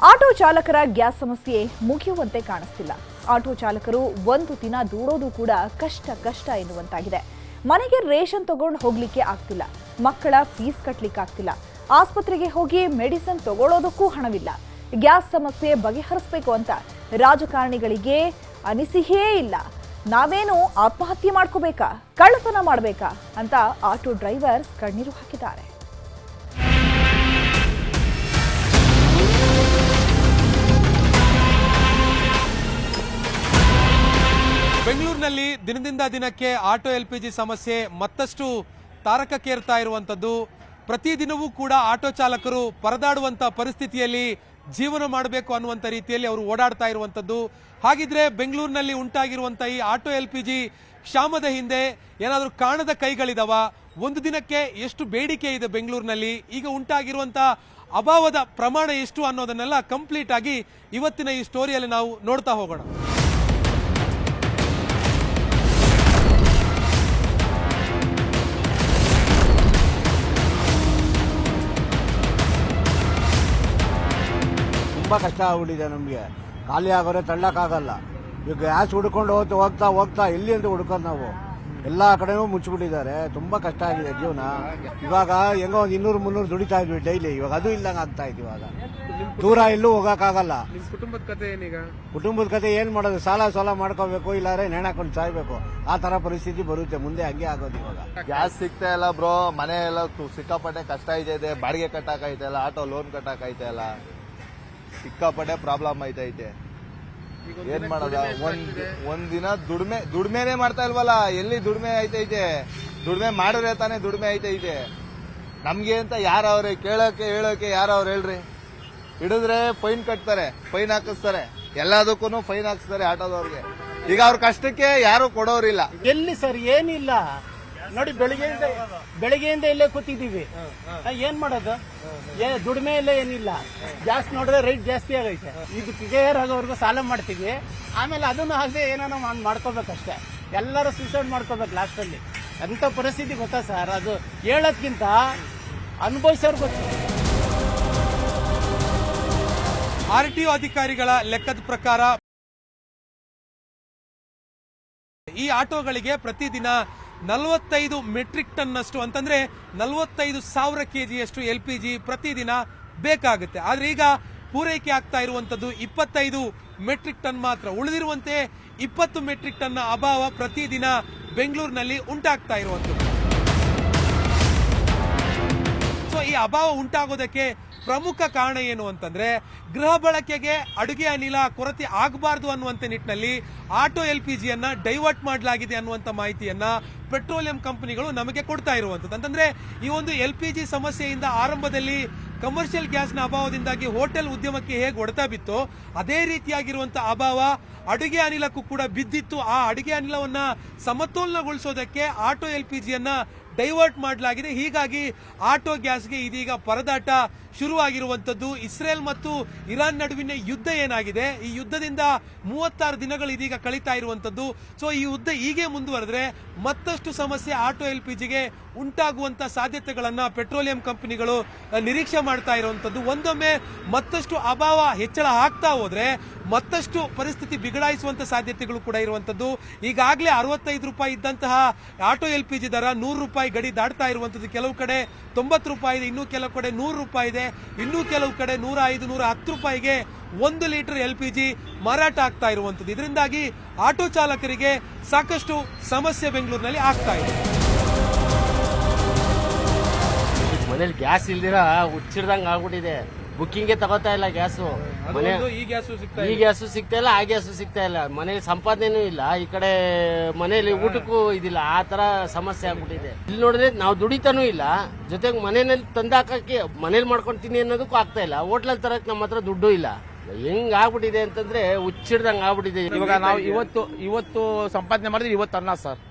Auto ಚಾಲಕರ gas ಸಮಸ್ಯೆ ಮುಗಿಯುವಂತೆ ಕಾಣಿಸ್ತಿಲ್ಲ. ಆಟೋ ಚಾಲಕರು ಒಂದು ದಿನ ದೂಡೋದು ಕೂಡ ಕಷ್ಟ ಎನ್ನುವಂತಾಗಿದೆ. ಮನೆಗೆ ರೇಷನ್ ತಗೊಂಡು ಹೋಗ್ಲಿಕ್ಕೆ ಆಗ್ತಿಲ್ಲ, ಮಕ್ಕಳ ಫೀಸ್ ಕಟ್ಟಲಿಕ್ಕೆ ಆಗ್ತಿಲ್ಲ, ಆಸ್ಪತ್ರೆಗೆ ಹೋಗಿ ಮೆಡಿಸಿನ್ ತಗೊಳ್ಳೋದಕ್ಕೂ ಹಣವಿಲ್ಲ. ಗ್ಯಾಸ್ ಸಮಸ್ಯೆ ಬಗೆಹರಿಸಬೇಕು ಅಂತ ರಾಜಕಾರಣಿಗಳಿಗೆ ಅನಿಸಿಯೇ ಇಲ್ಲ. ನಾವೇನು ಆತ್ಮಹತ್ಯೆ ಮಾಡ್ಕೋಬೇಕಾ, ಕಳ್ಳತನ ಮಾಡಬೇಕಾ ಅಂತ ಆಟೋ ಡ್ರೈವರ್ಸ್ ಕಣ್ಣೀರು ಹಾಕಿದ್ದಾರೆ. ಬೆಂಗಳೂರಿನಲ್ಲಿ ದಿನದಿಂದ ದಿನಕ್ಕೆ ಆಟೋ LPG ಸಮಸ್ಯೆ ಮತ್ತಷ್ಟು ತಾರಕಕ್ಕೇರ್ತಾ ಇರುವಂಥದ್ದು. ಪ್ರತಿದಿನವೂ ಕೂಡ ಆಟೋ ಚಾಲಕರು ಪರದಾಡುವಂಥ ಪರಿಸ್ಥಿತಿಯಲ್ಲಿ ಜೀವನ ಮಾಡಬೇಕು ಅನ್ನುವಂಥ ರೀತಿಯಲ್ಲಿ ಅವರು ಓಡಾಡ್ತಾ ಇರುವಂಥದ್ದು. ಹಾಗಿದ್ರೆ ಬೆಂಗಳೂರಿನಲ್ಲಿ ಉಂಟಾಗಿರುವಂಥ ಈ ಆಟೋ LPG ಕ್ಷಾಮದ ಹಿಂದೆ ಏನಾದರೂ ಕಾಣದ ಕೈಗಳಿದಾವ? ಒಂದು ದಿನಕ್ಕೆ ಎಷ್ಟು ಬೇಡಿಕೆ ಇದೆ ಬೆಂಗಳೂರಿನಲ್ಲಿ? ಈಗ ಉಂಟಾಗಿರುವಂಥ ಅಭಾವದ ಪ್ರಮಾಣ ಎಷ್ಟು ಅನ್ನೋದನ್ನೆಲ್ಲ ಕಂಪ್ಲೀಟ್ ಆಗಿ ಇವತ್ತಿನ ಈ ಸ್ಟೋರಿಯಲ್ಲಿ ನಾವು ನೋಡ್ತಾ ಹೋಗೋಣ. ತುಂಬ ಕಷ್ಟ ಆಗ್ಬಿಟ್ಟಿದೆ ನಮಗೆ. ಖಾಲಿ ಆಗೋರೆ ತಳ್ಳಕ್ಕಾಗಲ್ಲ. ಈಗ ಗ್ಯಾಸ್ ಹುಡ್ಕೊಂಡು ಹೋಗ್ತಾ ಎಲ್ಲಿ ಅಂತ ಹುಡ್ಕೋದು ನಾವು. ಎಲ್ಲ ಕಡೆನೂ ಮುಚ್ಚಿಬಿಟ್ಟಿದ್ದಾರೆ. ತುಂಬ ಕಷ್ಟ ಆಗಿದೆ ಜೀವನ. ಇವಾಗ ಹೆಂಗೋ ಒಂದು 200-300 ದುಡಿತಾ ಇದ್ವಿ ಡೈಲಿ. ಇವಾಗ ಅದು ಇಲ್ದಂಗೆ ಆಗ್ತಾ ಇತ್ತು. ಇವಾಗ ದೂರ ಎಲ್ಲೂ ಹೋಗಕ್ಕಾಗಲ್ಲ. ಕುಟುಂಬದ ಕಥೆ ಏನೀಗ? ಕುಟುಂಬದ ಕತೆ ಏನ್ ಮಾಡೋದು? ಸಾಲ ಮಾಡ್ಕೋಬೇಕು, ಇಲ್ಲಾರೆ ನೇಣಾಕೊಂಡು ಸಾಯ್ಬೇಕು. ಆ ತರ ಪರಿಸ್ಥಿತಿ ಬರುತ್ತೆ ಮುಂದೆ. ಹಂಗೆ ಆಗೋದು. ಇವಾಗ ಗ್ಯಾಸ್ ಸಿಗ್ತಾ ಇಲ್ಲ ಬ್ರೋ. ಮನೆ ಎಲ್ಲ ಸಿಕ್ಕಾಪಟ್ಟೆ ಕಷ್ಟ ಇದೆ. ಬಾಡಿಗೆ ಕಟ್ಟಾಕೈತೆ, ಆಟೋ ಲೋನ್ ಕಟ್ಟಾಕೈತೆ, ಸಿಕ್ಕಾಪಟ್ಟೆ ಪ್ರಾಬ್ಲಮ್ ಐತೈತೆ. ಏನ್ ಮಾಡೋದ? ಒಂದ್ ದಿನ ದುಡ್ಮೆನೆ ಮಾಡ್ತಾ ಇಲ್ವಲ್ಲ. ಎಲ್ಲಿ ದುಡ್ಮೆ ಐತೈತೆ? ದುಡ್ಮೆ ಮಾಡಿದ್ರೆ ತಾನೇ ದುಡ್ಮೆ ಐತೈತೆ. ನಮ್ಗೆ ಅಂತ ಯಾರವ್ರೆ ಹೇಳೋಕೆ ಯಾರವ್ರು ಹೇಳ್ರಿ? ಹಿಡಿದ್ರೆ ಫೈನ್ ಕಟ್ತಾರೆ, ಫೈನ್ ಹಾಕಿಸ್ತಾರೆ, ಎಲ್ಲದಕ್ಕೂ ಫೈನ್ ಹಾಕಿಸ್ತಾರೆ ಆಟೋದವ್ರಿಗೆ. ಈಗ ಅವ್ರ ಕಷ್ಟಕ್ಕೆ ಯಾರು ಕೊಡೋರಿಲ್ಲ. ಎಲ್ಲಿ ಸರ್ ಏನಿಲ್ಲ ನೋಡಿ. ಬೆಳಿಗ್ಗೆಯಿಂದ ಇಲ್ಲೇ ಕೂತಿದ್ದೀವಿ. ಏನ್ ಮಾಡೋದು? ದುಡಿಮೆ ಇಲ್ಲ, ಏನಿಲ್ಲ. ಗ್ಯಾಸ್ ನೋಡಿದ್ರೆ ರೈಟ್ ಜಾಸ್ತಿ ಆಗೈತೆ. ಇದು ಕ್ಲಿಯರ್ ಆಗೋವರೆಗೂ ಸಾಲ ಮಾಡ್ತೀವಿ. ಆಮೇಲೆ ಅದನ್ನು ಆಗದೆ ಏನೋ ಮಾಡ್ಕೋಬೇಕಷ್ಟೇ. ಎಲ್ಲರೂ ಸೂಸೈಡ್ ಮಾಡ್ಕೋಬೇಕು ಲಾಸ್ಟ್ ಅಲ್ಲಿ. ಎಂತ ಪರಿಸ್ಥಿತಿ ಗೊತ್ತಾ ಸರ್? ಅದು ಹೇಳೋದ್ಕಿಂತ ಅನುಭವಿಸೋರು ಗೊತ್ತು. RTO ಅಧಿಕಾರಿಗಳ ಲೆಕ್ಕದ ಪ್ರಕಾರ ಈ ಆಟೋಗಳಿಗೆ ಪ್ರತಿದಿನ 45 ಮೆಟ್ರಿಕ್ ಟನ್ ಅಷ್ಟು, ಅಂತಂದ್ರೆ 45,000 kgಯಷ್ಟು LPG ಪ್ರತಿದಿನ ಬೇಕಾಗುತ್ತೆ. ಆದ್ರೆ ಈಗ ಪೂರೈಕೆ ಆಗ್ತಾ ಇರುವಂತದ್ದು 25 ಮೆಟ್ರಿಕ್ ಟನ್ ಮಾತ್ರ. ಉಳಿದಿರುವಂತೆ 20 ಮೆಟ್ರಿಕ್ ಟನ್ ಅಭಾವ ಪ್ರತಿದಿನ ಬೆಂಗಳೂರಿನಲ್ಲಿ ಉಂಟಾಗ್ತಾ ಇರುವಂತದ್ದು. ಸೊ ಈ ಅಭಾವ ಉಂಟಾಗೋದಕ್ಕೆ ಪ್ರಮುಖ ಕಾರಣ ಏನು ಅಂತಂದ್ರೆ, ಗೃಹ ಬಳಕೆಗೆ ಅಡುಗೆ ಅನಿಲ ಕೊರತೆ ಆಗಬಾರದು ಅನ್ನುವಂತ ನಿಟ್ಟಿನಲ್ಲಿ ಆಟೋ LPGಯನ್ನ ಡೈವರ್ಟ್ ಮಾಡಲಾಗಿದೆ ಅನ್ನುವಂತ ಮಾಹಿತಿಯನ್ನ ಪೆಟ್ರೋಲಿಯಂ ಕಂಪನಿಗಳು ನಮಗೆ ಕೊಡ್ತಾ ಇರುವಂತದ್ದು. ಅಂತಂದ್ರೆ ಈ ಒಂದು LPG ಸಮಸ್ಯೆಯಿಂದ ಆರಂಭದಲ್ಲಿ ಕಮರ್ಷಿಯಲ್ ಗ್ಯಾಸ್ನ ಅಭಾವದಿಂದಾಗಿ ಹೋಟೆಲ್ ಉದ್ಯಮಕ್ಕೆ ಹೇಗೆ ಹೊಡೆತ ಬಿತ್ತೋ ಅದೇ ರೀತಿಯಾಗಿರುವಂತಹ ಅಭಾವ ಅಡುಗೆ ಅನಿಲಕ್ಕೂ ಕೂಡ ಬಿದ್ದಿತ್ತು. ಆ ಅಡುಗೆ ಅನಿಲವನ್ನ ಸಮತೋಲನಗೊಳಿಸೋದಕ್ಕೆ ಆಟೋ LPGಯನ್ನ ಡೈವರ್ಟ್ ಮಾಡಲಾಗಿದೆ. ಹೀಗಾಗಿ ಆಟೋ ಗ್ಯಾಸ್ಗೆ ಇದೀಗ ಪರದಾಟ ಶುರುವಾಗಿರುವಂತದ್ದು. ಇಸ್ರೇಲ್ ಮತ್ತು ಇರಾನ್ ನಡುವಿನ ಯುದ್ಧ ಏನಾಗಿದೆ, ಈ ಯುದ್ಧದಿಂದ 36 ದಿನಗಳು ಇದೀಗ ಕಳೀತಾ ಇರುವಂತದ್ದು. ಸೊ ಈ ಯುದ್ಧ ಹೀಗೆ ಮುಂದುವರೆದ್ರೆ ಮತ್ತಷ್ಟು ಸಮಸ್ಯೆ ಆಟೋ LPGಗೆ ಉಂಟಾಗುವಂತ ಸಾಧ್ಯತೆಗಳನ್ನ ಪೆಟ್ರೋಲಿಯಂ ಕಂಪನಿಗಳು ನಿರೀಕ್ಷೆ ಮಾಡ್ತಾ ಇರುವಂತದ್ದು. ಒಂದೊಮ್ಮೆ ಮತ್ತಷ್ಟು ಅಭಾವ ಹೆಚ್ಚಳ ಆಗ್ತಾ ಹೋದ್ರೆ ಮತ್ತಷ್ಟು ಪರಿಸ್ಥಿತಿ ಬಿಗಡಾಯಿಸುವಂತ ಸಾಧ್ಯತೆಗಳು ಕೂಡ ಇರುವಂತದ್ದು. ಈಗಾಗಲೇ 65 ರೂಪಾಯಿ ಇದ್ದಂತಹ ಆಟೋ LPG ದರ 100 ರೂಪಾಯಿ ಗಡಿ ದಾಟ್ತಾ ಇರುವಂತದ್ದು. ಕೆಲವು ಕಡೆ 90 ರೂಪಾಯಿ ಇದೆ, ಇನ್ನೂ ಕೆಲವು ಕಡೆ 100 ರೂಪಾಯಿ ಇದೆ, ಇನ್ನೂ ಕೆಲವು ಕಡೆ 105, 110 ರೂಪಾಯಿಗೆ 1 ಲೀಟರ್ LPG ಮಾರಾಟ ಆಗ್ತಾ ಇರುವಂತದ್ದು. ಇದರಿಂದಾಗಿ ಆಟೋ ಚಾಲಕರಿಗೆ ಸಾಕಷ್ಟು ಸಮಸ್ಯೆ ಬೆಂಗಳೂರಿನಲ್ಲಿ ಆಗ್ತಾ ಇದೆ. ಮನೇಲಿ ಗ್ಯಾಸ್ ಇಲ್ದಿರ ಹುಚ್ಚಿಡ್ದಂಗೆ ಆಗ್ಬಿಟ್ಟಿದೆ. ಬುಕ್ಕಿಂಗ್ಗೆ ತಗೋತಾ ಇಲ್ಲ ಗ್ಯಾಸು. ಈ ಗ್ಯಾಸು ಸಿಗ್ತಾ ಇಲ್ಲ, ಆ ಗ್ಯಾಸು ಸಿಗ್ತಾ ಇಲ್ಲ. ಮನೇಲಿ ಸಂಪಾದನೆನೂ ಇಲ್ಲ, ಈ ಕಡೆ ಮನೇಲಿ ಊಟಕ್ಕೂ ಇದಿಲ್ಲ. ಆ ತರ ಸಮಸ್ಯೆ ಆಗ್ಬಿಟ್ಟಿದೆ. ಇಲ್ಲಿ ನೋಡಿದ್ರೆ ನಾವು ದುಡಿತಾನೂ ಇಲ್ಲ, ಜೊತೆಗೆ ಮನೆಯಲ್ಲಿ ತಂದಾಕಕ್ಕೆ ಮನೇಲಿ ಮಾಡ್ಕೊಂತೀನಿ ಅನ್ನೋದಕ್ಕೂ ಆಗ್ತಾ ಇಲ್ಲ. ಹೋಟ್ಲಲ್ಲಿ ತರಕ್ ನಮ್ಮ ಹತ್ರ ದುಡ್ಡು ಇಲ್ಲ. ಹೆಂಗ್ ಆಗ್ಬಿಟ್ಟಿದೆ ಅಂತಂದ್ರೆ ಹುಚ್ಚಿಡ್ದಂಗೆ ಆಗ್ಬಿಟ್ಟಿದೆ. ಇವಾಗ ನಾವು ಇವತ್ತು ಸಂಪಾದನೆ ಮಾಡಿದ್ರೆ ಇವತ್ತು ಅನ್ನ ಸರ್.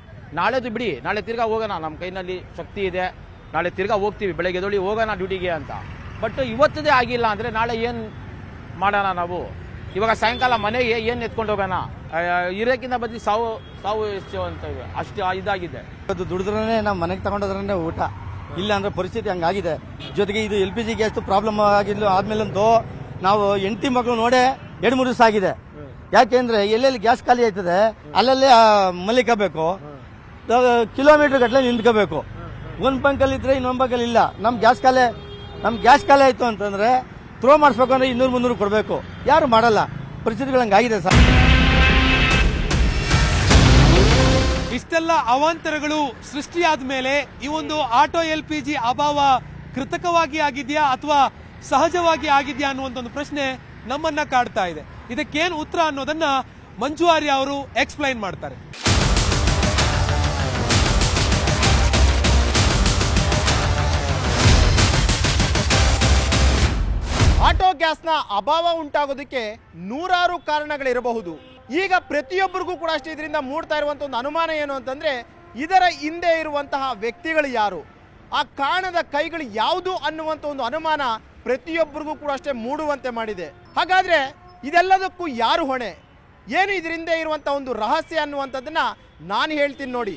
ನಾಳೆದು ಬಿಡಿ, ನಾಳೆ ತಿರ್ಗಾ ಹೋಗೋಣ. ನಮ್ಮ ಕೈನಲ್ಲಿ ಶಕ್ತಿ ಇದೆ, ನಾಳೆ ತಿರ್ಗಾ ಹೋಗ್ತೀವಿ. ಬೆಳಗ್ಗೆ ಎದ್ದೊಳಿ ಹೋಗೋಣ ಡ್ಯೂಟಿಗೆ ಅಂತ. ಬಟ್ ಇವತ್ತದೇ ಆಗಿಲ್ಲ ಅಂದ್ರೆ ನಾಳೆ ಏನ್ ಮಾಡೋಣ ನಾವು? ಇವಾಗ ಸಾಯಂಕಾಲ ಮನೆಗೆ ಏನ್ ಎತ್ಕೊಂಡು ಹೋಗೋಣ? ಇರೋಕ್ಕಿಂತ ಬದಲಿ ಸಾವು ಎಷ್ಟು ಅಂತ ಅಷ್ಟು ಇದಾಗಿದೆ. ಅದು ದುಡಿದ್ರೆ ನಾವು ಮನೆಗೆ ತಗೊಂಡೋದ್ರೇ ಊಟ. ಇಲ್ಲ ಅಂದ್ರೆ ಪರಿಸ್ಥಿತಿ ಹಂಗಾಗಿದೆ. ಜೊತೆಗೆ ಇದು LPG ಗ್ಯಾಸ್ ಪ್ರಾಬ್ಲಮ್ ಆಗಿಲ್ಲ ಆದ್ಮೇಲಂತೂ ನಾವು ಹೆಂಡತಿ ಮಗಳು ನೋಡೇ 2-3 ದಿವಸ ಆಗಿದೆ. ಯಾಕೆಂದ್ರೆ ಎಲ್ಲೆಲ್ಲಿ ಗ್ಯಾಸ್ ಖಾಲಿ ಆಯ್ತದೆ ಅಲ್ಲಲ್ಲೇ ಮಲಿಕಬೇಕು, ಕಿಲೋಮೀಟರ್ ಗಟ್ಟಲೆ ನಿಂತ್ಕೋಬೇಕು. ಒಂದು ಬಂಕಲ್ಲಿ ಇದ್ರೆ ಇನ್ನೊಂದು ಬಂಕಲ್ಲಿ ಇಲ್ಲ. ನಮ್ಮ ಗ್ಯಾಸ್ ಖಾಲಿ ಆಯ್ತು ಅಂತಂದ್ರೆ ಥ್ರೋ ಮಾಡಿಸ್ಬೇಕು ಅಂದ್ರೆ 200-300 ಕೊಡಬೇಕು. ಯಾರು ಮಾಡಲ್ಲ. ಪರಿಸ್ಥಿತಿಗಳು ಹಂಗಾಗಿದೆ ಸರ್. ಇಷ್ಟೆಲ್ಲ ಅವಾಂತರಗಳು ಸೃಷ್ಟಿಯಾದ ಮೇಲೆ ಈ ಒಂದು ಆಟೋ LPG ಅಭಾವ ಕೃತಕವಾಗಿ ಆಗಿದೆಯಾ ಅಥವಾ ಸಹಜವಾಗಿ ಆಗಿದೆಯಾ ಅನ್ನುವಂಥ ಒಂದು ಪ್ರಶ್ನೆ ನಮ್ಮನ್ನ ಕಾಡ್ತಾ ಇದೆ. ಇದಕ್ಕೇನು ಉತ್ತರ ಅನ್ನೋದನ್ನ ಮಂಜು ಆರ್ಯ ಅವರು ಎಕ್ಸ್ಪ್ಲೈನ್ ಮಾಡ್ತಾರೆ. ಆಟೋ ಗ್ಯಾಸ್ನ ಅಭಾವ ಉಂಟಾಗೋದಕ್ಕೆ ನೂರಾರು ಕಾರಣಗಳಿರಬಹುದು. ಈಗ ಪ್ರತಿಯೊಬ್ಬರಿಗೂ ಕೂಡ ಅಷ್ಟೇ ಇದರಿಂದ ಮೂಡ್ತಾ ಇರುವಂಥ ಒಂದು ಅನುಮಾನ ಏನು ಅಂತಂದ್ರೆ ಇದರ ಹಿಂದೆ ಇರುವಂತಹ ವ್ಯಕ್ತಿಗಳು ಯಾರು, ಆ ಕಾರಣದ ಕೈಗಳು ಯಾವುದು ಅನ್ನುವಂಥ ಒಂದು ಅನುಮಾನ ಪ್ರತಿಯೊಬ್ಬರಿಗೂ ಕೂಡ ಅಷ್ಟೇ ಮೂಡುವಂತೆ ಮಾಡಿದೆ. ಹಾಗಾದ್ರೆ ಇದೆಲ್ಲದಕ್ಕೂ ಯಾರು ಹೊಣೆ, ಏನು ಇದರಿಂದ ಇರುವಂಥ ಒಂದು ರಹಸ್ಯ ಅನ್ನುವಂಥದ್ದನ್ನ ನಾನು ಹೇಳ್ತೀನಿ ನೋಡಿ.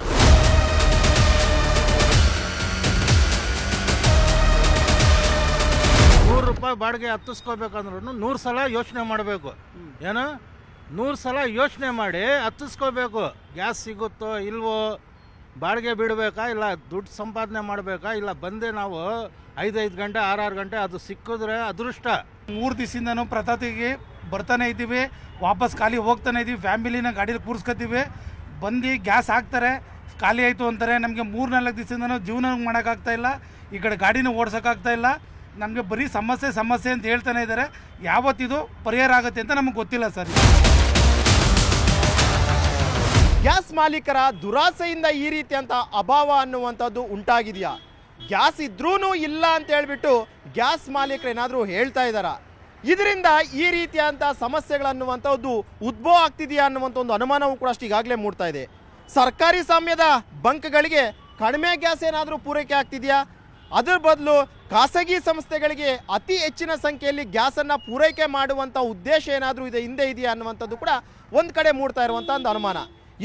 ₹100 ಬಾಡಿಗೆ ಹತ್ತಿಸ್ಕೋಬೇಕಂದ್ರೂ 100 ಸಲ ಯೋಚನೆ ಮಾಡಬೇಕು. ಏನು 100 ಸಲ ಯೋಚನೆ ಮಾಡಿ ಹತ್ತಿಸ್ಕೋಬೇಕು. ಗ್ಯಾಸ್ ಸಿಗುತ್ತೋ ಇಲ್ವೋ, ಬಾಡಿಗೆ ಬಿಡಬೇಕಾ, ಇಲ್ಲ ದುಡ್ಡು ಸಂಪಾದನೆ ಮಾಡಬೇಕಾ, ಇಲ್ಲ ಬಂದೆ ನಾವು 5 ಗಂಟೆ 6 ಗಂಟೆ ಅದು ಸಿಕ್ಕಿದ್ರೆ ಅದೃಷ್ಟ. 3 ದಿವಸದಿಂದನೂ ಪ್ರತಾಪಿಗೆ ಬರ್ತಾನೆ ಇದ್ದೀವಿ, ವಾಪಸ್ ಖಾಲಿ ಹೋಗ್ತಾನೆ ಇದ್ದೀವಿ. ಫ್ಯಾಮಿಲಿನ ಗಾಡೀಲಿ ಕೂರಿಸ್ಕೊತೀವಿ, ಬಂದು ಗ್ಯಾಸ್ ಹಾಕ್ತಾರೆ, ಖಾಲಿ ಆಯಿತು ಅಂತಾರೆ. ನಮಗೆ 3-4 ದಿವಸದಿಂದನೂ ಜೀವನ ಮಾಡೋಕ್ಕಾಗ್ತಾ ಇಲ್ಲ, ಈ ಕಡೆ ಗಾಡಿನೂ ಓಡ್ಸೋಕ್ಕಾಗ್ತಾ ಇಲ್ಲ. ನಮಗೆ ಬರೀ ಸಮಸ್ಯೆ ಅಂತ ಹೇಳ್ತಾನೆ ಇದ್ದಾರೆ. ಯಾವತ್ತಿದು ಪರಿಹಾರ ಆಗುತ್ತೆ ಅಂತ ನಮಗೆ ಗೊತ್ತಿಲ್ಲ ಸರ್. ಗ್ಯಾಸ್ ಮಾಲೀಕರ ದುರಾಸೆಯಿಂದ ಈ ರೀತಿಯಂತ ಅಭಾವ ಅನ್ನುವಂಥದ್ದು ಉಂಟಾಗಿದೆಯಾ? ಗ್ಯಾಸ್ ಇದ್ರೂ ಇಲ್ಲ ಅಂತ ಹೇಳ್ಬಿಟ್ಟು ಗ್ಯಾಸ್ ಮಾಲೀಕರು ಏನಾದರೂ ಹೇಳ್ತಾ ಇದ್ದಾರಾ? ಇದರಿಂದ ಈ ರೀತಿಯಂಥ ಸಮಸ್ಯೆಗಳನ್ನುವಂಥದ್ದು ಉದ್ಭವ ಆಗ್ತಿದೆಯಾ ಅನ್ನುವಂಥ ಒಂದು ಅನುಮಾನವೂ ಕೂಡ ಅಷ್ಟು ಈಗಾಗಲೇ ಮೂಡ್ತಾ ಇದೆ. ಸರ್ಕಾರಿ ಸ್ವಾಮ್ಯದ ಬಂಕ್ಗಳಿಗೆ ಕಡಿಮೆ ಗ್ಯಾಸ್ ಏನಾದರೂ ಪೂರೈಕೆ ಆಗ್ತಿದೆಯಾ? ಅದರ ಬದಲು ಖಾಸಗಿ ಸಂಸ್ಥೆಗಳಿಗೆ ಅತಿ ಹೆಚ್ಚಿನ ಸಂಖ್ಯೆಯಲ್ಲಿ ಗ್ಯಾಸನ್ನು ಪೂರೈಕೆ ಮಾಡುವಂಥ ಉದ್ದೇಶ ಏನಾದರೂ ಹಿಂದೆ ಇದೆಯಾ ಅನ್ನುವಂಥದ್ದು ಕೂಡ ಒಂದು ಕಡೆ ಮೂಡ್ತಾ ಇರುವಂಥ ಒಂದು ಅನುಮಾನ.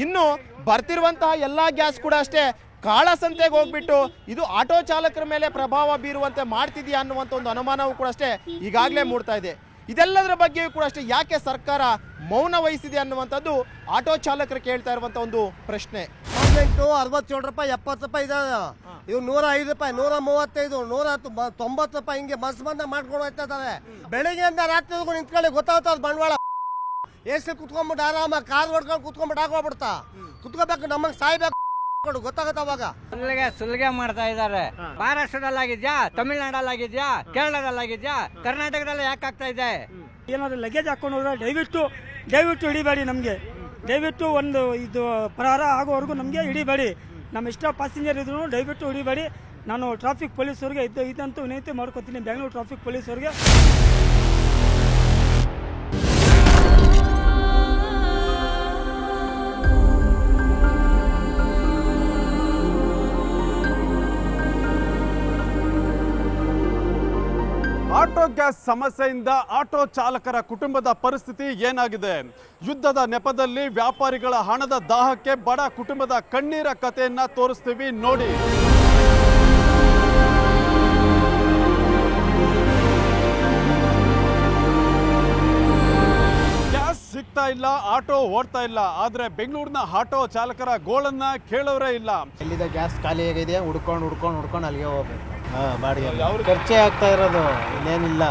ಇನ್ನು ಬರ್ತಿರುವಂತಹ ಎಲ್ಲ ಗ್ಯಾಸ್ ಕೂಡ ಅಷ್ಟೇ ಕಾಳಸಂತೆಗೆ ಹೋಗ್ಬಿಟ್ಟು ಇದು ಆಟೋ ಚಾಲಕರ ಮೇಲೆ ಪ್ರಭಾವ ಬೀರುವಂತೆ ಮಾಡ್ತಿದೆಯಾ ಅನ್ನುವಂಥ ಒಂದು ಅನುಮಾನವೂ ಕೂಡ ಅಷ್ಟೇ ಈಗಾಗಲೇ ಮೂಡ್ತಾ ಇದೆ. ಇದೆಲ್ಲದರ ಬಗ್ಗೆಯೂ ಕೂಡ ಅಷ್ಟೇ ಯಾಕೆ ಸರ್ಕಾರ ಮೌನ ವಹಿಸಿದೆ ಅನ್ನುವಂಥದ್ದು ಆಟೋ ಚಾಲಕರು ಕೇಳ್ತಾ ಇರುವಂಥ ಒಂದು ಪ್ರಶ್ನೆ. ₹67 ₹70 ಇದೆ. ಇವು ₹105 ₹135 ₹190 ಹಿಂಗೆ ಮಸ್ಬಂದ ಮಾಡ್ಕೊಂಡು ಹೋಗ್ತಾ ಇದ್ದಾರೆ. ಬೆಳಿಗ್ಗೆಯಿಂದ ರಾತ್ರಿವರೆಗೂ ನಿಂತ್ಕೊಳ್ಳಿ ಗೊತ್ತಾಗ್ತದೆ ಬಂಡವಾಳ. ಎಸಿ ಕುತ್ಕೊಂಡ್ಬಿಟ್ಟು ಆರಾಮಾಗಿ ಕಾರ್ ಹೊಡ್ಕೊಂಡು ಕುತ್ಕೊಂಡ್ಬಿಟ್ಟು ಆಗೋಗ್ಬಿಡ್ತಾ ಕುತ್ಕೋಬೇಕು. ನಮಗೆ ಸಾಯ್ಬೇಕು ಗೊತ್ತಾಗತ್ತ. ಅವಾಗ ಸುಲಿಗೆ ಮಾಡ್ತಾ ಇದ್ದಾರೆ. ಮಹಾರಾಷ್ಟ್ರದಲ್ಲಾಗಿದ್ಯಾ, ತಮಿಳ್ನಾಡಲ್ಲಾಗಿದ್ಯಾ, ಕೇರಳದಲ್ಲಾಗಿದ್ಯಾ, ಕರ್ನಾಟಕದಲ್ಲಿ ಯಾಕೆ ಆಗ್ತಾ ಇದೆ? ಏನಾದ್ರು ಲಗೇಜ್ ಹಾಕೊಂಡು ಹೋದ್ರೆ ದಯವಿಟ್ಟು ಹಿಡಿಬೇಡಿ. ನಮಗೆ ದಯವಿಟ್ಟು ಒಂದು ಇದು ಪರಿಹಾರ ಆಗೋವರೆಗೂ ನಮಗೆ ಹಿಡಿಬೇಡಿ. ನಮ್ಮ ಇಷ್ಟ ಪ್ಯಾಸೆಂಜರ್ ಇದ್ರು ದಯವಿಟ್ಟು ಹಿಡಿಬೇಡಿ. ನಾನು ಟ್ರಾಫಿಕ್ ಪೊಲೀಸವ್ರಿಗೆ ಇದಂತೂ ವಿನಂತಿ ಮಾಡ್ಕೊತೀನಿ, ಬೆಂಗಳೂರು ಟ್ರಾಫಿಕ್ ಪೊಲೀಸವ್ರಿಗೆ. ಆಟೋ ಗ್ಯಾಸ್ ಸಮಸ್ಯೆಯಿಂದ ಆಟೋ ಚಾಲಕರ ಕುಟುಂಬದ ಪರಿಸ್ಥಿತಿ ಏನಾಗಿದೆ? ಯುದ್ಧದ ನೆಪದಲ್ಲಿ ವ್ಯಾಪಾರಿಗಳ ಹಣದ ದಾಹಕ್ಕೆ ಬಡ ಕುಟುಂಬದ ಕಣ್ಣೀರ ಕಥೆಯನ್ನ ತೋರಿಸ್ತೀವಿ ನೋಡಿ. ಗ್ಯಾಸ್ ಸಿಗ್ತಾ ಇಲ್ಲ, ಆಟೋ ಓಡ್ತಾ ಇಲ್ಲ. ಆದ್ರೆ ಬೆಂಗಳೂರಿನ ಆಟೋ ಚಾಲಕರ ಗೋಳನ್ನ ಕೇಳೋರೇ ಇಲ್ಲ. ಎಲ್ಲಿದೆ ಗ್ಯಾಸ್ ಖಾಲಿ ಆಗಿದೆ, ಹುಡ್ಕೊಂಡು ಅಲ್ಲಿಗೆ ಹೋಗ್ಬೇಕು. ಬಾಡಿಗೆ ಖರ್ಚೆ ಆಗ್ತಾ ಇರೋದು, ಇನ್ನೇನಿಲ್ಲ,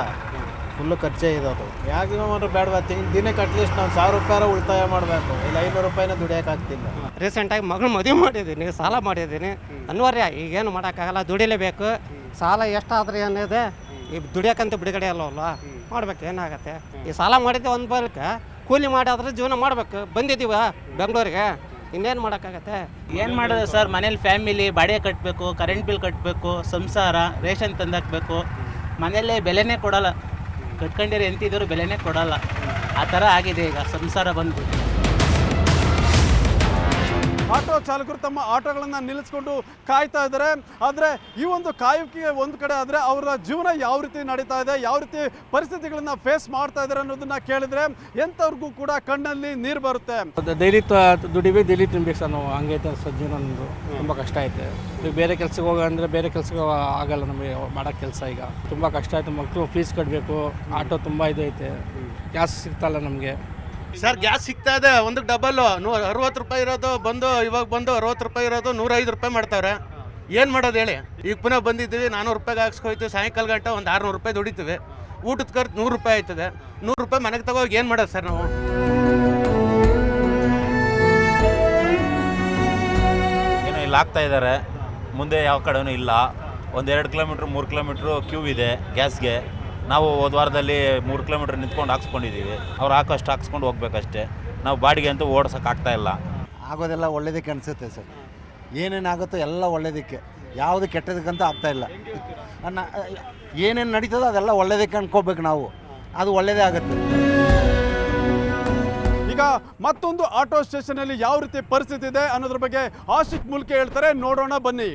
ಫುಲ್ಲು ಖರ್ಚೆ ಇರೋದು. ಯಾಕೆ ಬೇಡವಾ, ದಿನಕ್ಕೆ ಅಟ್ಲೀಸ್ಟ್ ನಾವು ₹1000 ಉಳಿತಾಯ ಮಾಡಬೇಕು, ಇಲ್ಲ ₹500 ದುಡಿಯೋಕ್ಕಾಗ್ತಿಲ್ಲ. ರೀಸೆಂಟಾಗಿ ಮಗಳು ಮದುವೆ ಮಾಡಿದ್ದೀನಿ, ಸಾಲ ಮಾಡಿದ್ದೀನಿ, ಅನಿವಾರ್ಯ. ಈಗೇನು ಮಾಡೋಕ್ಕಾಗಲ್ಲ, ದುಡಿಲೇಬೇಕು. ಸಾಲ ಎಷ್ಟಾದ್ರೆ ಏನಿದೆ, ಈಗ ದುಡಿಯೋಕ್ಕಂತ ಬಿಡುಗಡೆ ಅಲ್ಲವಲ್ಲ, ಮಾಡ್ಬೇಕು. ಏನಾಗತ್ತೆ, ಈ ಸಾಲ ಮಾಡಿದ್ದೆ ಒಂದು ಬಳಿಕ ಕೂಲಿ ಮಾಡಾದ್ರೆ ಜೀವನ ಮಾಡ್ಬೇಕು. ಬಂದಿದ್ದೀವ ಬೆಂಗಳೂರಿಗೆ, ಇನ್ನೇನು ಮಾಡೋಕ್ಕಾಗತ್ತೆ? ಏನು ಮಾಡೋದು ಸರ್, ಮನೇಲಿ ಫ್ಯಾಮಿಲಿ ಬಾಡಿಗೆ ಕಟ್ಟಬೇಕು, ಕರೆಂಟ್ ಬಿಲ್ ಕಟ್ಟಬೇಕು, ಸಂಸಾರ, ರೇಷನ್ ತಂದಾಕಬೇಕು. ಮನೆಯಲ್ಲೇ ಬೆಲೆನೇ ಕೊಡೋಲ್ಲ, ಕಟ್ಕೊಂಡಿರೋ ಎಂತಿದ್ರು ಬೆಲೆನೇ ಕೊಡೋಲ್ಲ. ಆ ಥರ ಆಗಿದೆ ಈಗ ಸಂಸಾರ ಬಂದ್ಬಿಟ್ಟು. ಆಟೋ ಚಾಲಕರು ತಮ್ಮ ಆಟೋಗಳನ್ನು ನಿಲ್ಲಿಸ್ಕೊಂಡು ಕಾಯ್ತಾ ಇದ್ದಾರೆ. ಆದರೆ ಈ ಒಂದು ಕಾಯುವಿಕೆ ಒಂದು ಕಡೆ ಆದರೆ ಅವರ ಜೀವನ ಯಾವ ರೀತಿ ನಡೀತಾ ಇದೆ, ಯಾವ ರೀತಿ ಪರಿಸ್ಥಿತಿಗಳನ್ನ ಫೇಸ್ ಮಾಡ್ತಾ ಇದ್ದಾರೆ ಅನ್ನೋದನ್ನ ಕೇಳಿದ್ರೆ ಎಂಥವ್ರಿಗೂ ಕೂಡ ಕಣ್ಣಲ್ಲಿ ನೀರು ಬರುತ್ತೆ. ಡೈಲಿ ದುಡಿಬೇಕು, ಡೈಲಿ ತಿನ್ಬೇಕು ಸರ್ ನಾವು. ಹಂಗೈತೆ ಸರ್ ಜೀವನ ನಮ್ಮದು. ತುಂಬ ಕಷ್ಟ ಐತೆ. ಈಗ ಬೇರೆ ಕೆಲ್ಸಕ್ಕೆ ಹೋಗಂದ್ರೆ ಬೇರೆ ಕೆಲ್ಸಕ್ಕೆ ಆಗಲ್ಲ ನಮಗೆ ಮಾಡೋ ಕೆಲಸ. ಈಗ ತುಂಬ ಕಷ್ಟ ಆಯಿತು. ಮಕ್ಕಳು ಫೀಸ್ ಕಟ್ಟಬೇಕು, ಆಟೋ ತುಂಬ ಇದೈತೆ, ಗ್ಯಾಸ್ ಸಿಗ್ತಾಯಿಲ್ಲ ನಮಗೆ. ಸರ್ ಗ್ಯಾಸ್ ಸಿಗ್ತಾ ಇದೆ, ಒಂದು ಡಬಲ್ 60 ರೂಪಾಯಿ ಇರೋದು ಇವಾಗ ಬಂದು 60 ರೂಪಾಯಿ ಇರೋದು 105 ರೂಪಾಯಿ ಮಾಡ್ತಾವ್ರೆ. ಏನು ಮಾಡೋದು ಹೇಳಿ. ಈಗ ಪುನಃ ಬಂದಿದ್ದೀವಿ, 400 ರೂಪಾಯಿಗೆ ಹಾಕ್ಸ್ಕೊಯ್ತೀವಿ. ಸಾಯಂಕಾಲ ಗಂಟೆ ಒಂದು 600 ರೂಪಾಯಿ ದುಡಿತೀವಿ. ಊಟದ ಖರ್ಚು 100 ರೂಪಾಯಿ ಆಯ್ತದೆ. 100 ರೂಪಾಯಿ ಮನೆಗೆ ತಗೋಗಿ ಏನು ಮಾಡೋದು ಸರ್ ನಾವು? ಏನೋ ಇಲ್ಲಿ ಆಗ್ತಾ ಇದ್ದಾರೆ, ಮುಂದೆ ಯಾವ ಕಡೆನೂ ಇಲ್ಲ. 1-2 ಕಿಲೋಮೀಟ್ರ್ 3 ಕಿಲೋಮೀಟ್ರು ಕ್ಯೂ ಇದೆ ಗ್ಯಾಸ್ಗೆ. ನಾವು ಹೋದ ವಾರದಲ್ಲಿ 3 ಕಿಲೋಮೀಟ್ರ್ ನಿಂತ್ಕೊಂಡು ಹಾಕ್ಸ್ಕೊಂಡಿದ್ದೀವಿ. ಅವ್ರು ಹಾಕೋಷ್ಟು ಹಾಕ್ಸ್ಕೊಂಡು ಹೋಗ್ಬೇಕಷ್ಟೇ. ನಾವು ಬಾಡಿಗೆ ಅಂತೂ ಓಡಿಸೋಕ್ಕಾಗ್ತಾ ಇಲ್ಲ. ಆಗೋದೆಲ್ಲ ಒಳ್ಳೇದಕ್ಕೆ ಅನಿಸುತ್ತೆ ಸರ್. ಏನೇನಾಗುತ್ತೋ ಎಲ್ಲ ಒಳ್ಳೇದಕ್ಕೆ, ಯಾವುದು ಕೆಟ್ಟದಕ್ಕಂತ ಆಗ್ತಾಯಿಲ್ಲ. ಏನೇನು ನಡೀತದೋ ಅದೆಲ್ಲ ಒಳ್ಳೇದಕ್ಕೆ ಅನ್ಕೋಬೇಕು ನಾವು, ಅದು ಒಳ್ಳೇದೇ ಆಗುತ್ತೆ. ಈಗ ಮತ್ತೊಂದು ಆಟೋ ಸ್ಟೇಷನಲ್ಲಿ ಯಾವ ರೀತಿ ಪರಿಸ್ಥಿತಿ ಇದೆ ಅನ್ನೋದ್ರ ಬಗ್ಗೆ ಆಶಿಕ್ ಮುಲ್ಕೆ ಹೇಳ್ತಾರೆ, ನೋಡೋಣ ಬನ್ನಿ.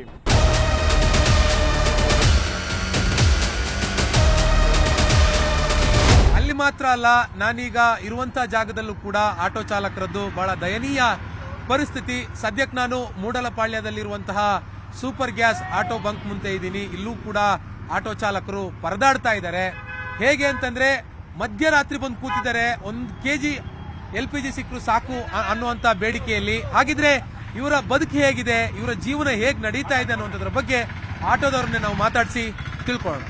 ಅಲ್ಲಿ ಮಾತ್ರ ಅಲ್ಲ, ನಾನೀಗ ಇರುವಂತಹ ಜಾಗದಲ್ಲೂ ಕೂಡ ಆಟೋ ಚಾಲಕರದ್ದು ಬಹಳ ದಯನೀಯ ಪರಿಸ್ಥಿತಿ. ಸದ್ಯಕ್ಕೆ ನಾನು ಮೂಡಲಪಾಳ್ಯದಲ್ಲಿರುವಂತಹ ಸೂಪರ್ ಗ್ಯಾಸ್ ಆಟೋ ಬಂಕ್ ಮುಂದೆ ಇದ್ದೀನಿ. ಇಲ್ಲೂ ಕೂಡ ಆಟೋ ಚಾಲಕರು ಪರದಾಡ್ತಾ ಇದ್ದಾರೆ. ಹೇಗೆ ಅಂತಂದ್ರೆ ಮಧ್ಯರಾತ್ರಿ ಬಂದು ಕೂತಿದ್ದಾರೆ. 1 kg LPG ಸಿಕ್ಕರು ಸಾಕು ಅನ್ನುವಂತ ಬೇಡಿಕೆಯಲ್ಲಿ. ಹಾಗಿದ್ರೆ ಇವರ ಬದುಕು ಹೇಗಿದೆ, ಇವರ ಜೀವನ ಹೇಗೆ ನಡೀತಾ ಇದೆ ಅನ್ನುವಂಥದ್ರ ಬಗ್ಗೆ ಆಟೋದವ್ರನ್ನೇ ನಾವು ಮಾತಾಡಿಸಿ ತಿಳ್ಕೊಳ್ಳೋಣ.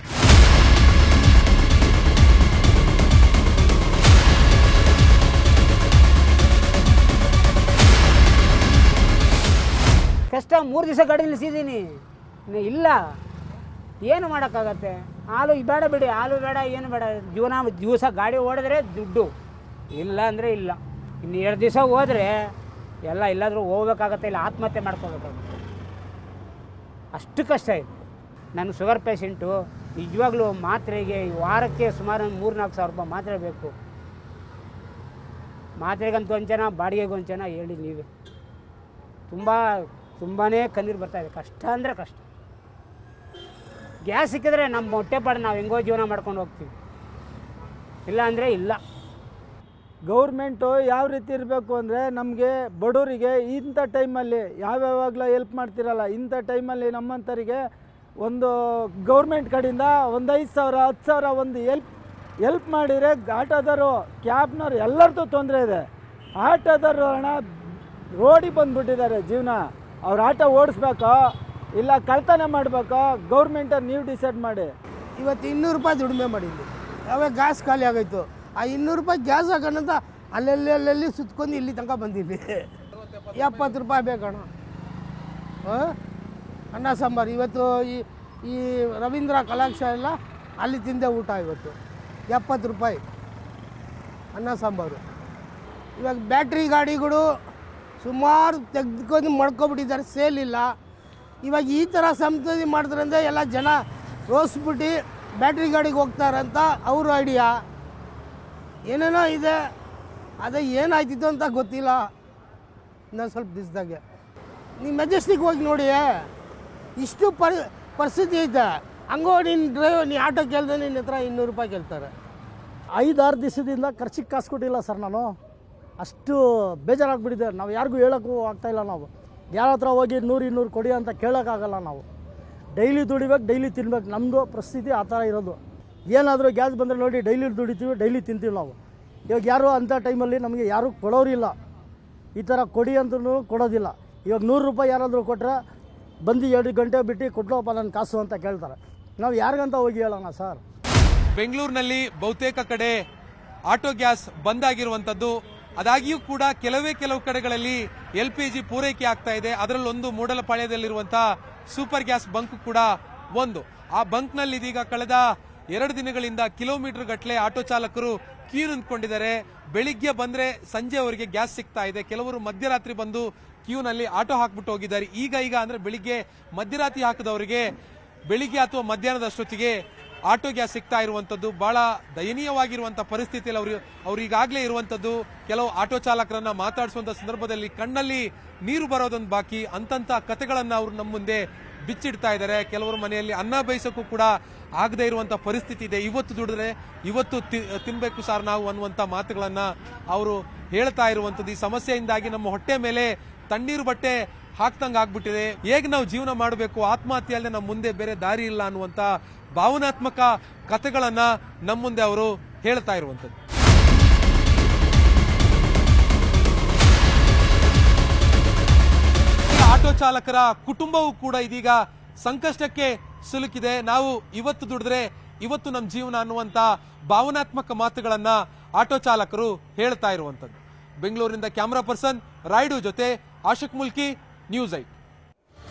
ಕಷ್ಟ. 3 ದಿವಸ ಗಾಡಿ ನಿಲ್ಲಿಸಿದ್ದೀನಿ, ಇಲ್ಲ ಏನು ಮಾಡೋಕ್ಕಾಗತ್ತೆ. ಹಾಲು ಬೇಡ ಬಿಡಿ, ಹಾಲು ಬೇಡ, ಏನು ಬೇಡ. ದಿವಸ ಗಾಡಿ ಓಡಿದ್ರೆ ದುಡ್ಡು, ಇಲ್ಲ ಅಂದರೆ ಇಲ್ಲ. ಇನ್ನು 2 ದಿವಸ ಹೋದರೆ ಎಲ್ಲ ಎಲ್ಲಾದರೂ ಹೋಗ್ಬೇಕಾಗತ್ತೆ, ಇಲ್ಲ ಆತ್ಮಹತ್ಯೆ ಮಾಡ್ಕೋಬೇಕಾಗುತ್ತೆ. ಅಷ್ಟು ಕಷ್ಟ ಇದೆ. ನಾನು ಶುಗರ್ ಪೇಷೆಂಟು. ನಿಜವಾಗ್ಲೂ ಮಾತ್ರೆಗೆ ವಾರಕ್ಕೆ ಸುಮಾರು 3-4 ಸಾವಿರ ರೂಪಾಯಿ ಮಾತ್ರೆ ಬೇಕು. ಮಾತ್ರೆಗಂತೂ ಒಂದು ಜನ, ಬಾಡಿಗೆಗೆ ಒಂದು ಜನ, ಹೇಳಿ ನೀವೇ. ತುಂಬಾ ಕಣ್ಣೀರು ಬರ್ತಾಯಿದೆ. ಕಷ್ಟ ಅಂದರೆ ಕಷ್ಟ. ಗ್ಯಾಸ್ ಸಿಕ್ಕಿದ್ರೆ ನಮ್ಮ ಹೊಟ್ಟೆಪಾಡು ನಾವು ಹೆಂಗೋ ಜೀವನ ಮಾಡ್ಕೊಂಡು ಹೋಗ್ತೀವಿ, ಇಲ್ಲ ಅಂದರೆ ಇಲ್ಲ. ಗೌರ್ಮೆಂಟು ಯಾವ ರೀತಿ ಇರಬೇಕು ಅಂದರೆ, ನಮಗೆ ಬಡವರಿಗೆ ಇಂಥ ಟೈಮಲ್ಲಿ ಯಾವ್ಯಾವಾಗಲೂ ಹೆಲ್ಪ್ ಮಾಡ್ತಿರಲ್ಲ, ಇಂಥ ಟೈಮಲ್ಲಿ ನಮ್ಮಂಥರಿಗೆ ಒಂದು ಗೌರ್ಮೆಂಟ್ ಕಡೆಯಿಂದ ಒಂದು 5,000 10,000 ಒಂದು ಹೆಲ್ಪ್ ಮಾಡಿದರೆ ಆಟೋದವರು, ಕ್ಯಾಬ್ನವ್ರು ಎಲ್ಲರದ್ದು ತೊಂದರೆ ಇದೆ. ಆಟೋದವರು ಹಣ ರೋಡಿಗೆ ಬಂದುಬಿಟ್ಟಿದ್ದಾರೆ. ಜೀವನ ಅವ್ರು ಆಟೋ ಓಡಿಸ್ಬೇಕೋ ಇಲ್ಲ ಕಳ್ತನ ಮಾಡಬೇಕೋ, ಗೌರ್ಮೆಂಟಲ್ಲಿ ನೀವು ಡಿಸೈಡ್ ಮಾಡಿ. ಇವತ್ತು 200 ರೂಪಾಯಿ ದುಡಿಮೆ ಮಾಡಿದ್ವಿ, ಯಾವಾಗ ಗ್ಯಾಸ್ ಖಾಲಿ ಆಗೋಯ್ತು. ಆ 200 ರೂಪಾಯಿ ಗ್ಯಾಸ್ ಹಾಕೋಣಂತ ಅಲ್ಲೆಲ್ಲಿ ಸುತ್ಕೊಂಡು ಇಲ್ಲಿ ತನಕ ಬಂದಿದ್ವಿ. 70 ರೂಪಾಯಿ ಬೇಕಣ್ಣ. ಅನ್ನ ಸಾಂಬಾರು ಇವತ್ತು ಈ ರವೀಂದ್ರ ಕಲಾಕ್ಷ ಎಲ್ಲ ಅಲ್ಲಿ ತಿಂದೆ ಊಟ. ಇವತ್ತು 70 ರೂಪಾಯಿ ಅನ್ನ ಸಾಂಬಾರು. ಇವಾಗ ಬ್ಯಾಟ್ರಿ ಗಾಡಿಗಳು ಸುಮಾರು ತೆಗೆದುಕೊಂಡು ಮಾಡ್ಕೊಬಿಟ್ಟಿದ್ದಾರೆ, ಸೇಲ್ ಇಲ್ಲ. ಇವಾಗ ಈ ಥರ ಸಂಸದಿ ಮಾಡಿದ್ರಿಂದ ಎಲ್ಲ ಜನ ರೋಸ್ಬಿಟ್ಟು ಬ್ಯಾಟ್ರಿ ಗಾಡಿಗೆ ಹೋಗ್ತಾರಂತ ಅವ್ರ ಐಡಿಯಾ. ಏನೇನೋ ಇದೆ, ಅದೇ ಏನಾಯ್ತಿತ್ತು ಅಂತ ಗೊತ್ತಿಲ್ಲ. ಇನ್ನೊಂದು ಸ್ವಲ್ಪ ದಿವಸದಾಗೆ ನೀವು ಮೆಜೆಸ್ಟಿಕ್ ಹೋಗಿ ನೋಡಿ, ಇಷ್ಟು ಪರಿಸ್ಥಿತಿ ಐತೆ. ಹಂಗೋ ನಿನ್ನ ಡ್ರೈವರ್, ನೀ ಆಟೋ ಕೇಳಿದ್ರೆ ನಿನ್ನ ಹತ್ರ 200 ರೂಪಾಯಿ ಕೇಳ್ತಾರೆ. 5-6 ದಿವಸದಿಂದ ಖರ್ಚಿಗೆ ಕಾಸು ಕೊಟ್ಟಿಲ್ಲ ಸರ್. ನಾನು ಅಷ್ಟು ಬೇಜಾರಾಗ್ಬಿಟ್ಟಿದೆ. ನಾವು ಯಾರಿಗೂ ಹೇಳೋಕ್ಕೂ ಆಗ್ತಾಯಿಲ್ಲ. ನಾವು ಯಾರ ಹತ್ರ ಹೋಗಿ 100-200 ಕೊಡಿ ಅಂತ ಕೇಳೋಕ್ಕಾಗಲ್ಲ. ನಾವು ಡೈಲಿ ದುಡಿಬೇಕು, ಡೈಲಿ ತಿನ್ಬೇಕು. ನಮ್ಮದು ಪರಿಸ್ಥಿತಿ ಆ ಥರ ಇರೋದು. ಏನಾದರೂ ಗ್ಯಾಸ್ ಬಂದರೆ ನೋಡಿ ಡೈಲಿ ದುಡಿತೀವಿ, ಡೈಲಿ ತಿಂತೀವಿ ನಾವು. ಇವಾಗ ಯಾರು ಅಂಥ ಟೈಮಲ್ಲಿ ನಮಗೆ ಯಾರೂ ಕೊಡೋರಿಲ್ಲ. ಈ ಥರ ಕೊಡಿ ಅಂತಲೂ ಕೊಡೋದಿಲ್ಲ. ಇವಾಗ 100 ರೂಪಾಯಿ ಯಾರಾದರೂ ಕೊಟ್ಟರೆ ಬಂದು 2 ಗಂಟೆ ಬಿಟ್ಟು ಕೊಟ್ಲೋಪ್ಪ ನನ್ನ ಕಾಸು ಅಂತ ಕೇಳ್ತಾರೆ. ನಾವು ಯಾರಿಗಂತ ಹೋಗಿ ಹೇಳೋಣ ಸರ್? ಬೆಂಗಳೂರಿನಲ್ಲಿ ಬಹುತೇಕ ಕಡೆ ಆಟೋ ಗ್ಯಾಸ್ ಬಂದಾಗಿರುವಂಥದ್ದು. ಅದಾಗಿಯೂ ಕೂಡ ಕೆಲವು ಕಡೆಗಳಲ್ಲಿ LPG ಪೂರೈಕೆ ಆಗ್ತಾ ಇದೆ. ಅದರಲ್ಲೊಂದು ಮೂಡಲಪಾಳ್ಯದಲ್ಲಿರುವಂತಹ ಸೂಪರ್ ಗ್ಯಾಸ್ ಬಂಕ್ ಕೂಡ ಒಂದು. ಆ ಬಂಕ್ನಲ್ಲಿ ಇದೀಗ ಕಳೆದ 2 ದಿನಗಳಿಂದ ಕಿಲೋಮೀಟರ್ ಗಟ್ಟಲೆ ಆಟೋ ಚಾಲಕರು ಕ್ಯೂ ನಿಂತ್ಕೊಂಡಿದ್ದಾರೆ. ಬೆಳಿಗ್ಗೆ ಬಂದ್ರೆ ಸಂಜೆ ಅವರಿಗೆ ಗ್ಯಾಸ್ ಸಿಗ್ತಾ ಇದೆ. ಕೆಲವರು ಮಧ್ಯರಾತ್ರಿ ಬಂದು ಕ್ಯೂನಲ್ಲಿ ಆಟೋ ಹಾಕ್ಬಿಟ್ಟು ಹೋಗಿದ್ದಾರೆ. ಈಗ ಅಂದ್ರೆ ಬೆಳಿಗ್ಗೆ ಮಧ್ಯರಾತ್ರಿ ಹಾಕಿದವರಿಗೆ ಬೆಳಿಗ್ಗೆ ಅಥವಾ ಮಧ್ಯಾಹ್ನದಷ್ಟೊತ್ತಿಗೆ ಆಟೋ ಗ್ಯಾಸ್ ಸಿಗ್ತಾ ಇರುವಂತದ್ದು ಬಹಳ ದಯನೀಯವಾಗಿರುವಂತ ಪರಿಸ್ಥಿತಿಯಲ್ಲಿ ಅವ್ರು ಈಗಾಗಲೇ ಇರುವಂತದ್ದು. ಕೆಲವು ಆಟೋ ಚಾಲಕರನ್ನ ಮಾತಾಡಿಸುವಂತ ಸಂದರ್ಭದಲ್ಲಿ ಕಣ್ಣಲ್ಲಿ ನೀರು ಬರೋದೊಂದು ಬಾಕಿ, ಅಂತಂತ ಕಥೆಗಳನ್ನ ಅವರು ನಮ್ಮ ಮುಂದೆ ಬಿಚ್ಚಿಡ್ತಾ ಇದ್ದಾರೆ. ಕೆಲವರು ಮನೆಯಲ್ಲಿ ಅನ್ನ ಬೇಯಿಸೋಕ್ಕೂ ಕೂಡ ಆಗದೆ ಇರುವಂತ ಪರಿಸ್ಥಿತಿ ಇದೆ. ಇವತ್ತು ದುಡಿದ್ರೆ ಇವತ್ತು ತಿನ್ಬೇಕು ಸರ್ ನಾವು ಅನ್ನುವಂತ ಮಾತುಗಳನ್ನ ಅವರು ಹೇಳ್ತಾ ಇರುವಂತದ್ದು. ಈ ಸಮಸ್ಯೆಯಿಂದಾಗಿ ನಮ್ಮ ಹೊಟ್ಟೆ ಮೇಲೆ ತಣ್ಣೀರು ಬಟ್ಟೆ ಹಾಕ್ತಂಗ್ ಆಗ್ಬಿಟ್ಟಿದೆ. ಹೇಗೆ ನಾವು ಜೀವನ ಮಾಡಬೇಕು, ಆತ್ಮಹತ್ಯೆ ಅಲ್ಲದೆ ನಮ್ಮ ಮುಂದೆ ಬೇರೆ ದಾರಿ ಇಲ್ಲ ಅನ್ನುವಂತ ಭಾವನಾತ್ಮಕ ಕಥೆಗಳನ್ನ ನಮ್ಮ ಮುಂದೆ ಅವರು ಹೇಳ್ತಾ ಇರುವಂತದ್ದು. ಆಟೋ ಚಾಲಕರ ಕುಟುಂಬವೂ ಕೂಡ ಇದೀಗ ಸಂಕಷ್ಟಕ್ಕೆ ಸಿಲುಕಿದೆ. ನಾವು ಇವತ್ತು ದುಡಿದ್ರೆ ಇವತ್ತು ನಮ್ಮ ಜೀವನ ಅನ್ನುವಂತ ಭಾವನಾತ್ಮಕ ಮಾತುಗಳನ್ನ ಆಟೋ ಚಾಲಕರು ಹೇಳ್ತಾ ಇರುವಂತದ್ದು. ಬೆಂಗಳೂರಿನಿಂದ ಕ್ಯಾಮರಾ ಪರ್ಸನ್ ರಾಯ್ಡು ಜೊತೆ ಆಶಿಕ್ ಮುಲ್ಕಿ, ನ್ಯೂಸ್ 8.